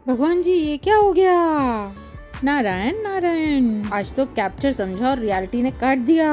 भगवान जी ये क्या हो गया। नारायण नारायण, आज तो कैप्चर समझा और रियलिटी ने काट दिया।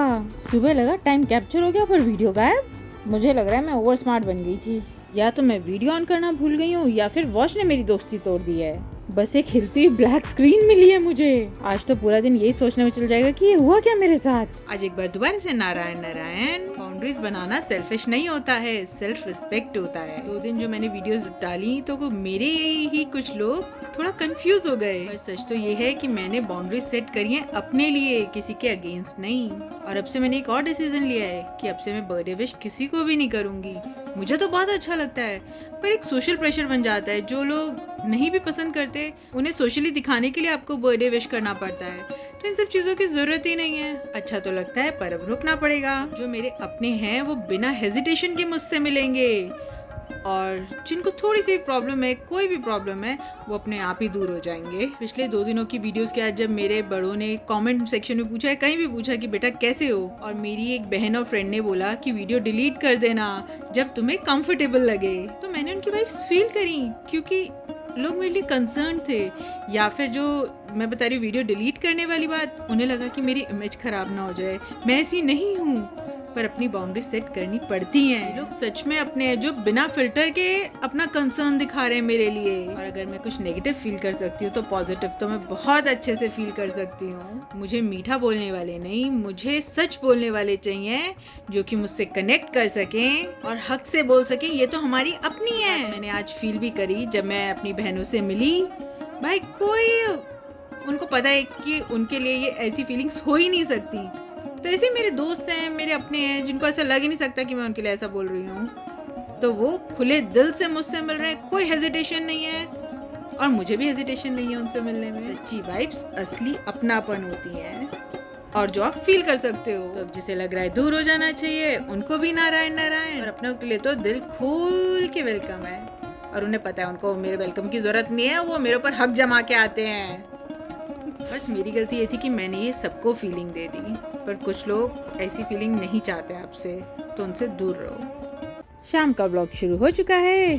सुबह लगा टाइम कैप्चर हो गया पर वीडियो गायब। मुझे लग रहा है मैं ओवर स्मार्ट बन गई थी। या तो मैं वीडियो ऑन करना भूल गई हूँ या फिर वॉच ने मेरी दोस्ती तोड़ दी है। बस एक हिलती हुई ब्लैक स्क्रीन मिली है मुझे। आज तो पूरा दिन यही सोचने में चल जाएगा कि ये हुआ क्या मेरे साथ। आज एक बार दोबारा से नारायण नारायण। बाउंड्रीज बनाना सेल्फिश नहीं होता है, सेल्फ रिस्पेक्ट होता है। 2 दिन जो मैंने वीडियोस डाली तो मेरे ही कुछ लोग थोड़ा कंफ्यूज हो गए। पर सच तो ये है कि मैंने बाउंड्रीज सेट करी है अपने लिए, किसी के अगेंस्ट नहीं। और अब से मैंने एक और डिसीजन लिया है कि अब से मैं बर्थडे विश किसी को भी नहीं करूंगी। मुझे तो बहुत अच्छा लगता है पर एक सोशल प्रेशर बन जाता है। जो लोग नहीं भी पसंद करते उन्हें सोशली दिखाने के लिए आपको बर्थडे विश करना पड़ता है। तो इन सब चीजों की जरूरत ही नहीं है। अच्छा तो लगता है पर अब रुकना पड़ेगा। जो मेरे अपने हैं वो बिना हेजिटेशन के मुझसे मिलेंगे और जिनको थोड़ी सी प्रॉब्लम है, कोई भी प्रॉब्लम है, वो अपने आप ही दूर हो जाएंगे। पिछले 2 दिनों की वीडियोस के आज जब मेरे बड़ों ने कमेंट सेक्शन में पूछा है, कहीं भी पूछा कि बेटा कैसे हो, और मेरी एक बहन और फ्रेंड ने बोला कि वीडियो डिलीट कर देना जब तुम्हें कंफर्टेबल लगे, तो मैंने उनकी वाइब्स फील करी क्योंकि लोग मेरे लिए कंसर्न थे। या फिर जो मैं बता रही हूँ वीडियो डिलीट करने वाली बात, उन्हें लगा कि मेरी इमेज खराब ना हो जाए। मैं ऐसी नहीं हूँ पर अपनी बाउंड्री सेट करनी पड़ती हैं। लोग सच में अपने हैं जो बिना फिल्टर के अपना कंसर्न दिखा रहे हैं मेरे लिए। और अगर मैं कुछ नेगेटिव फील कर सकती हूँ तो पॉजिटिव तो मैं बहुत अच्छे से फील कर सकती हूँ। मुझे मीठा बोलने वाले नहीं, मुझे सच बोलने वाले चाहिए जो कि मुझसे कनेक्ट कर सकें और हक से बोल सकें ये तो हमारी अपनी है। मैंने आज फील भी करी जब मैं अपनी बहनों से मिली। भाई कोई उनको पता है कि उनके लिए ये ऐसी फीलिंग्स हो ही नहीं सकती। तो ऐसे मेरे दोस्त हैं, मेरे अपने हैं जिनको ऐसा लग ही नहीं सकता कि मैं उनके लिए ऐसा बोल रही हूँ। तो वो खुले दिल से मुझसे मिल रहे हैं, कोई हेजिटेशन नहीं है और मुझे भी हेजिटेशन नहीं है उनसे मिलने में। सच्ची वाइब्स असली अपनापन होती हैं और जो आप फील कर सकते हो। तो अब जिसे लग रहा है दूर हो जाना चाहिए उनको भी नारायण नारायण। और अपनों के लिए तो दिल खोल के वेलकम है और उन्हें पता है उनको मेरे वेलकम की जरूरत नहीं है, वो मेरे ऊपर हक जमा के आते हैं। बस मेरी गलती ये थी कि मैंने ये सबको फीलिंग दे दी, पर कुछ लोग ऐसी फीलिंग नहीं चाहते आपसे, तो उनसे दूर रहो। शाम का ब्लॉग शुरू हो चुका है।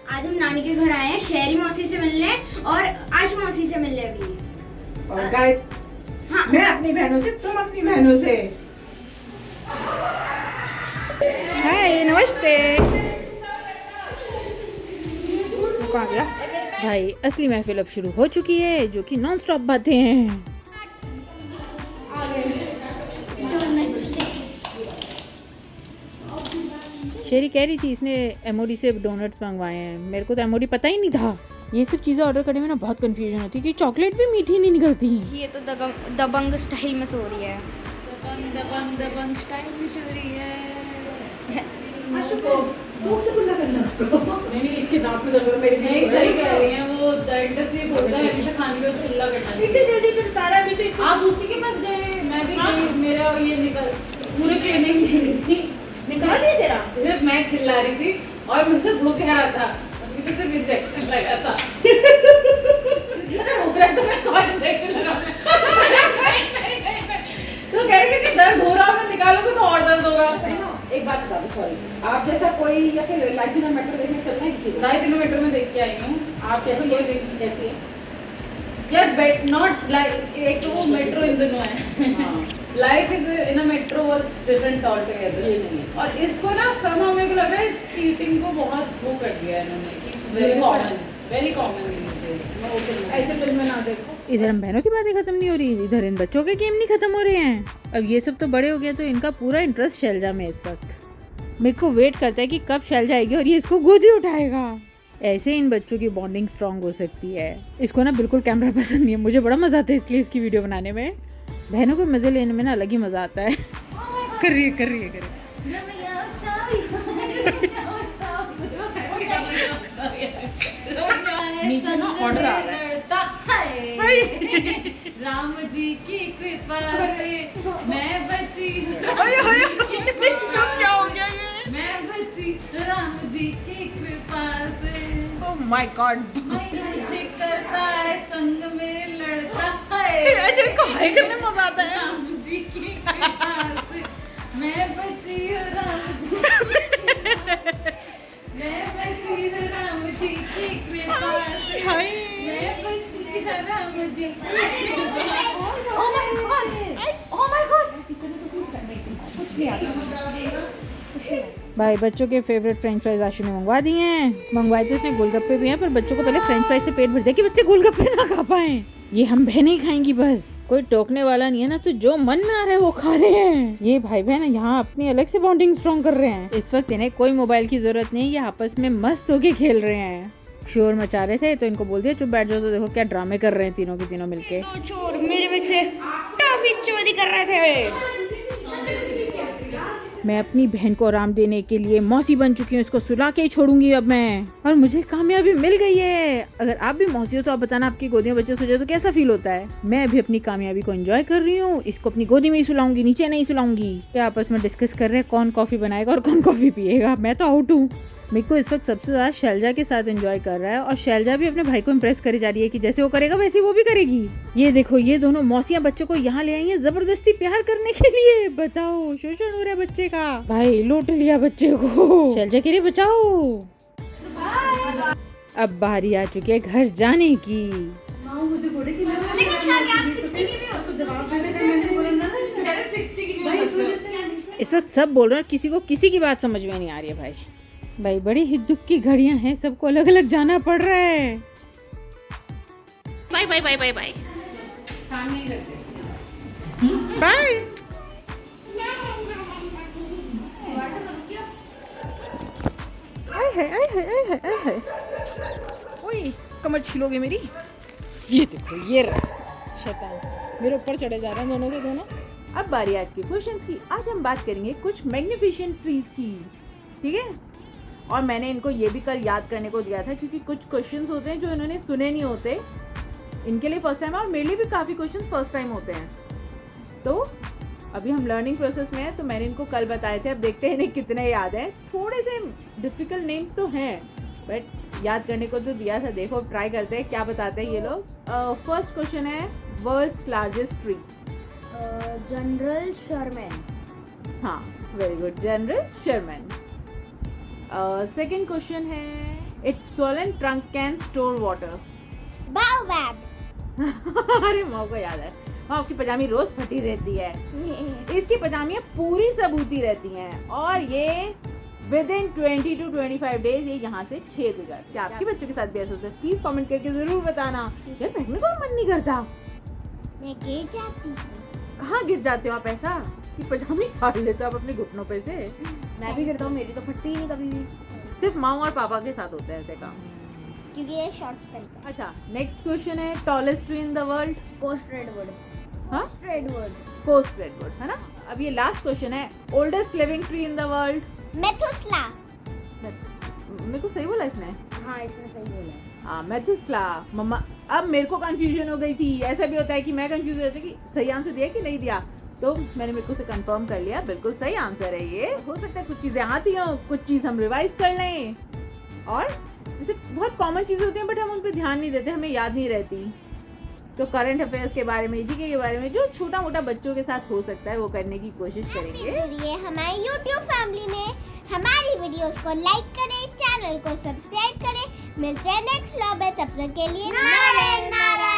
आज हम नानी के घर आए हैं शहरी मौसी से मिलने और आश मौसी से मिलने भी। और गाय हाँ, मैं अपनी बहनों से, तुम अपनी बहनों से। हाय नमस्ते। कहाँ गया भाई। असली महफिल अब शुरू हो चुकी है जो कि नॉन स्टॉप बातें हैं। शेरी कह रही थी इसने एमओडी से डोनट्स मंगवाए हैं। मेरे को तो एमओडी पता ही नहीं था। ये सब चीज़ें ऑर्डर करने में ना बहुत कंफ्यूजन होती है कि चॉकलेट भी मीठी नहीं निकलती। ये तो दबंग स्टाइल में सो रही है। दबंग स्टाइल में सो रही है। भूख से गुल्ला करना उसको। नहीं इसके दांत में दर्द मेरे नहीं सही कह रही हैं। वो डेंटिस्ट भी बोलता है हमेशा खाने के बाद चिल्ला करना चाहिए। इतनी जल्दी फिर सारा भी तो आप उसी के पास गए, मैं भी गई, मेरा ये निकल पूरे ट्रेनिंग मिली थी, निकला दिया तेरा। सिर्फ मैं चिल्ला रही थी और मुझसे धोखे आ रहा था, अभी तो सिर्फ इंजेक्शन लगा था। हो रहा तो मैं कौन इंजेक्शन लगा तो कह रही कि दर्द हो रहा, मैं निकालूंगा तो और दर्द होगा। एक बात बता दो, सॉरी, आप जैसा कोई या फिर लाइफ इन मेट्रो देखने चलना है किसी को? लाइफ इन मेट्रो में देख के आई हूँ। आप कैसी कोई देखनी कैसी है? यार बेट नॉट लाइक, एक तो वो मेट्रो इन दोनों है। Life is in a metro was different all together. ये नहीं है। और इसको ना somehow मेरे को लग रहा है चीटिंग को बहुत वो कर दिया है इन्होंने। इट्स वेरी कॉमन ऐसे फिल्म ना देखो। इधर हम बहनों की बातें खत्म नहीं हो रही, इधर इन बच्चों के गेम नहीं खत्म हो रहे हैं। अब ये सब तो बड़े हो गए तो इनका पूरा इंटरेस्ट शैलजा में इस वक्त। मेरे को वेट करता है कि कब शैलजा आएगी और ये इसको गोदी उठाएगा। ऐसे इन बच्चों की बॉन्डिंग स्ट्रांग हो सकती है। इसको ना बिल्कुल कैमरा पसंद नहीं है, मुझे बड़ा मजा आता है इसलिए इसकी वीडियो बनाने में। बहनों को मजे लेने में ना अलग ही मजा आता है। कर रही है नीचे ना ऑर्डर आ रहा है। राम जी की कृपा से मैं बची। क्या हो गया ये? मैं बची राम जी की कृपा से। Oh my God. मुझे करता है संग में लड़ता है। अच्छा इसको हाई करने में मजा आता है। राम जी की कृपा से मैं बची राम जी। मैं बची राम जी की कृपा से मैं बची हराम जी भाई बच्चों के फेवरेट फ्रेंच फ्राइज आशु ने मंगवा दिए हैं। मंगवाए तो उसने गोलगप्पे भी हैं, पर बच्चों को पहले फ्रेंच फ्राइज से पेट भर दिया कि बच्चे गोलगप्पे ना खा पाए। ये हम बहनें ही खाएंगी बस, कोई टोकने वाला नहीं है ना, तो जो मन में आ रहा है वो खा रहे हैं। ये भाई बहन यहाँ अपनी अलग से बॉन्डिंग स्ट्रॉन्ग कर रहे हैं। इस वक्त इन्हें कोई मोबाइल की जरूरत नहीं, ये आपस में मस्त होके खेल रहे हैं। शोर मचा रहे थे तो इनको बोल दिया चुप बैठ जाओ, तो देखो क्या ड्रामे कर रहे हैं तीनों के तीनों मिलके। दो चोर मेरे में से टॉफी चोरी कर रहे थे। मैं अपनी बहन को आराम देने के लिए मौसी बन चुकी हूँ, इसको सुला के ही छोड़ूंगी अब मैं। और मुझे कामयाबी मिल गई है। अगर आप भी मौसी हो तो आप बताना आपकी गोदी में बच्चे सो जाए तो कैसा फील होता है। मैं अभी अपनी कामयाबी को एंजॉय कर रही हूँ, इसको अपनी गोदी में ही सुलाऊंगी, नीचे नहीं सुलाऊंगी। ये आपस में डिस्कस कर रहे हैं कौन कॉफी बनाएगा और कौन कॉफी पिएगा। मैं तो आउट हूँ। मेरे को इस वक्त सबसे ज्यादा शैलजा के साथ एंजॉय कर रहा है, और शैलजा भी अपने भाई को इम्प्रेस करी जा रही है कि जैसे वो करेगा वैसे वो भी करेगी। ये देखो ये दोनों मौसियां बच्चों को यहाँ ले आई हैं जबरदस्ती प्यार करने के लिए। बताओ शोषण हो रहा है बच्चे का। भाई लूट लिया बच्चे को। शैलजा के लिए बचाओ। अब बारी आ चुकी है घर जाने की। लेकिन शायद आप 60 की भी हो। इस वक्त सब बोल रहे हैं, किसी को किसी की बात समझ में नहीं आ रही है। भाई बड़ी ही दुख की घड़ियां हैं, सबको अलग अलग जाना पड़ रहा है। Bye bye bye bye bye सामने ही रखते बाय। ओए कमर छिलोगे मेरी। ये देखो ये रहा शैतान मेरे ऊपर चढ़े जा रहे हैं दोनों के दोनों। अब बारी आज के क्वेश्चंस की। आज हम बात करेंगे कुछ मैग्निफिसेंट ट्रीज की, ठीक है। और मैंने इनको ये भी कल याद करने को दिया था, क्योंकि कुछ क्वेश्चंस होते हैं जो इन्होंने सुने नहीं होते, इनके लिए फर्स्ट टाइम है, और मेरे लिए भी काफ़ी क्वेश्चंस फर्स्ट टाइम होते हैं। तो अभी हम लर्निंग प्रोसेस में है, तो मैंने इनको कल बताए थे। अब देखते हैं इन्हें कितने याद है। थोड़े से डिफिकल्ट नेम्स तो हैं, बट याद करने को तो दिया था। देखो ट्राई करते हैं क्या बताते हैं ये लोग। फर्स्ट क्वेश्चन है world's largest tree. General Sherman. हाँ very good, general Sherman. Second question है it's swollen trunk can store water. Baobab. अरे माँ को याद है, माँ की पजामी रोज फटी रहती है। इसकी पजामियाँ पूरी सबूती रहती हैं, और ये विदिन 20 to 25 डेज ये यहाँ से छेद हो जाती है। क्या आपके बच्चों के साथ भी ऐसा होता है? प्लीज कमेंट करके जरूर बताना। यार फेंकने को मन नहीं करता। मैं गिर जाती हूँ। कहाँ गिर जाते हो आप ऐसा कि पजामी फाड़ लेते हो आप अपने घुटनों पे से? मैं भी गिरता हूँ, मेरी तो फटती ही नहीं कभी भी। सिर्फ माँ और पापा के साथ होता है ऐसे काम। क्योंकि ये शॉर्ट्स पहनता है। अच्छा नेक्स्ट क्वेश्चन है tallest tree in the world. Coast redwood. हाँ रेडवुड। कोस्ट रेडवुड है ना। अब ये लास्ट क्वेश्चन है oldest living tree in the world. Methuselah. मेरे को सही बोला इसने? हाँ इसने सही बोला है। हाँ मेथुसला। मम्मा अब मेरे को कंफ्यूजन हो गई थी। ऐसा भी होता है कि मैं कंफ्यूज हो जाती कि सही आंसर दिया कि नहीं दिया, तो मैंने मेरे को से कंफर्म कर लिया, बिल्कुल सही आंसर है ये। हो सकता है कुछ चीज़ें आती हों, कुछ चीज़ हम रिवाइज कर लें, और जैसे बहुत कॉमन चीज़ें होती हैं बट हम उन पर ध्यान नहीं देते, हमें याद नहीं रहती। तो करंट अफेयर्स के बारे में, जीके के बारे में, जो छोटा मोटा बच्चों के साथ हो सकता है वो करने की कोशिश करेंगे। जुड़िए हमारी YouTube फैमिली में, हमारी वीडियोस को लाइक करें, चैनल को सब्सक्राइब करें। मिलते हैं नेक्स्ट व्लॉग में, तब तक के लिए नारायण नारायण।